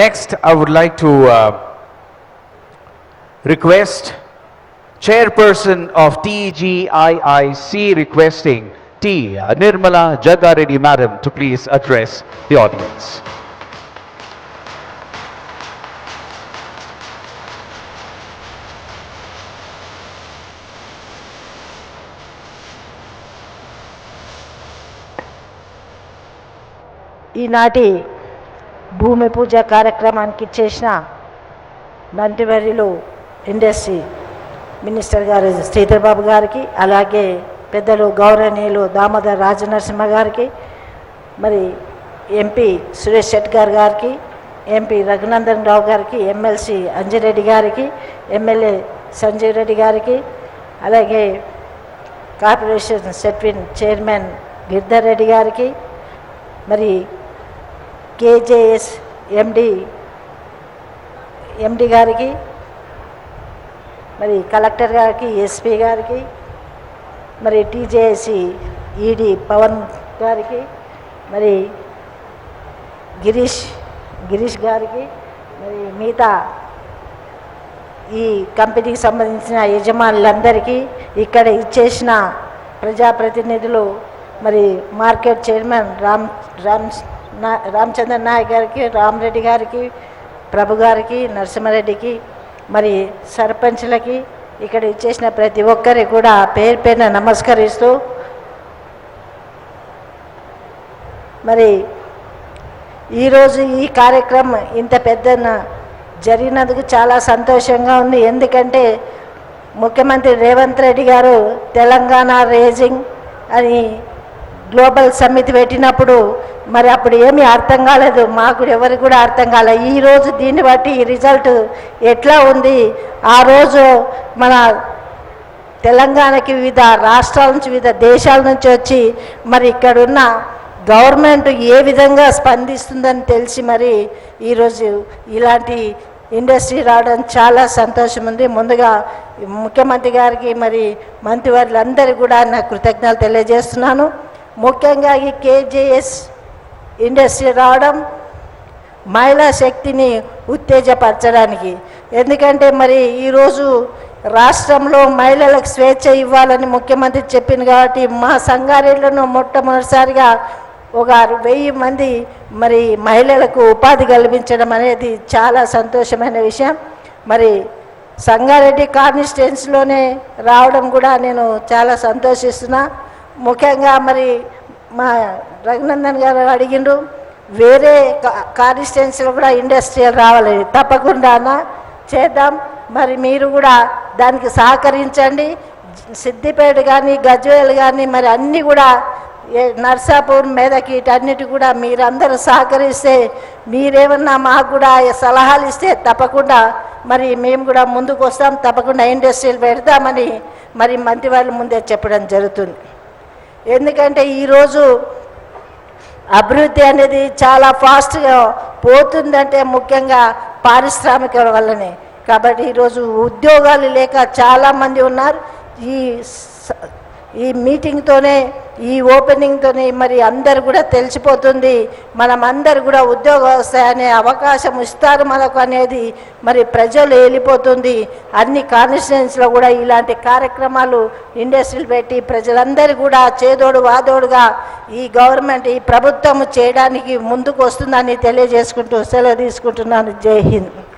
Next, I would like to request Chairperson of TGIIC requesting T. Nirmala Jaggareddy Madam to please address the audience. ఈనాటి భూమి పూజ కార్యక్రమానికి చేసిన మంత్రివర్యులు industry minister గారు శ్రీధర్ బాబు గారికి, అలాగే పెద్దలు గౌరవనీయులు దామోదర్ రాజనరసింహ గారికి, మరి ఎంపీ సురేష్ శెట్గార్ గారికి, ఎంపీ రఘునందన్ రావు గారికి, ఎమ్మెల్సీ అంజిరెడ్డి గారికి, ఎమ్మెల్యే సంజీవ్ రెడ్డి గారికి, అలాగే కార్పొరేషన్ సెట్విన్ చైర్మన్ గిరిధర్ రెడ్డి గారికి, మరి కేజేఎస్ ఎండి గారికి, మరి కలెక్టర్ గారికి, ఎస్పీ గారికి, మరి టీజేఎస్సి ఈడీ పవన్ గారికి, మరి గిరీష్ గారికి, మరి మిగతా ఈ కంపెనీకి సంబంధించిన యజమానులందరికీ, ఇక్కడ ఇచ్చేసిన ప్రజాప్రతినిధులు, మరి మార్కెట్ చైర్మన్ రామచంద్ర నాయక్ గారికి, రామరెడ్డి గారికి, ప్రభు గారికి, నరసింహారెడ్డికి, మరి సర్పంచ్లకి, ఇక్కడ ఇచ్చేసిన ప్రతి ఒక్కరికి కూడా పేరు పేరున నమస్కరిస్తూ, మరి ఈరోజు ఈ కార్యక్రమం ఇంత పెద్దన జరిగినందుకు చాలా సంతోషంగా ఉంది. ఎందుకంటే ముఖ్యమంత్రి రేవంత్ రెడ్డి గారు తెలంగాణ రేజింగ్ అని గ్లోబల్ సమ్మిట్ పెట్టినప్పుడు మరి అప్పుడు ఏమీ అర్థం కాలేదు, మాకు ఎవరికి కూడా అర్థం కాలేదు. ఈరోజు దీన్ని బట్టి ఈ రిజల్ట్ ఎట్లా ఉంది, ఆ రోజు మన తెలంగాణకి వివిధ రాష్ట్రాల నుంచి, వివిధ దేశాల నుంచి వచ్చి మరి ఇక్కడున్న గవర్నమెంట్ ఏ విధంగా స్పందిస్తుందని తెలిసి మరి ఈరోజు ఇలాంటి ఇండస్ట్రీ రావడం చాలా సంతోషం ఉంది. ముందుగా ముఖ్యమంత్రి గారికి, మరి మంత్రివర్యులందరికీ కూడా నా కృతజ్ఞతలు తెలియజేస్తున్నాను. ముఖ్యంగా ఈ కేజేఎస్ ఇండస్ట్రీ రావడం మహిళా శక్తిని ఉత్తేజపరచడానికి. ఎందుకంటే మరి ఈరోజు రాష్ట్రంలో మహిళలకు స్వేచ్ఛ ఇవ్వాలని ముఖ్యమంత్రి చెప్పింది కాబట్టి మా సంగారెడ్డిలో మొట్టమొదటిసారిగా ఒక 1000 మంది మరి మహిళలకు ఉపాధి కల్పించడం అనేది చాలా సంతోషమైన విషయం. మరి సంగారెడ్డి కాన్స్టిట్యున్సీలోనే రావడం కూడా నేను చాలా సంతోషిస్తున్నా. ముఖ్యంగా మరి మా రఘునందన్ గారు అడిగిండ్రు, వేరే కాన్స్టిట్యున్సీలో కూడా ఇండస్ట్రియల్ రావాలి, తప్పకుండా చేద్దాం. మరి మీరు కూడా దానికి సహకరించండి. సిద్దిపేట కానీ, గజ్వేల్ కానీ, మరి అన్నీ కూడా నర్సాపూర్, మెదక్, వీటన్నిటి కూడా మీరందరూ సహకరిస్తే, మీరేమన్నా మాకు కూడా సలహాలు ఇస్తే తప్పకుండా మరి మేము కూడా ముందుకు వస్తాం, తప్పకుండా ఇండస్ట్రీలు పెడతామని మరి మంత్రి వాళ్ళ ముందే చెప్పడం జరుగుతుంది. ఎందుకంటే ఈరోజు అభివృద్ధి అనేది చాలా ఫాస్ట్గా పోతుందంటే ముఖ్యంగా పారిశ్రామిక వల్లనే. కాబట్టి ఈరోజు ఉద్యోగాలు లేక చాలామంది ఉన్నారు. ఈ మీటింగ్తోనే, ఈ ఓపెనింగ్తోనే మరి అందరు కూడా తెలిసిపోతుంది, మనం అందరు కూడా ఉద్యోగం వస్తాయనే అవకాశం ఇస్తారు మనకు అనేది మరి ప్రజలు వెళ్ళిపోతుంది. అన్ని కాన్స్టిట్యున్సీలో కూడా ఇలాంటి కార్యక్రమాలు ఇండస్ట్రీలు పెట్టి ప్రజలందరూ కూడా చేదోడు వాదోడుగా ఈ గవర్నమెంట్, ఈ ప్రభుత్వం చేయడానికి ముందుకు వస్తుందని తెలియజేసుకుంటూ సెలవు తీసుకుంటున్నాను. జై హింద్.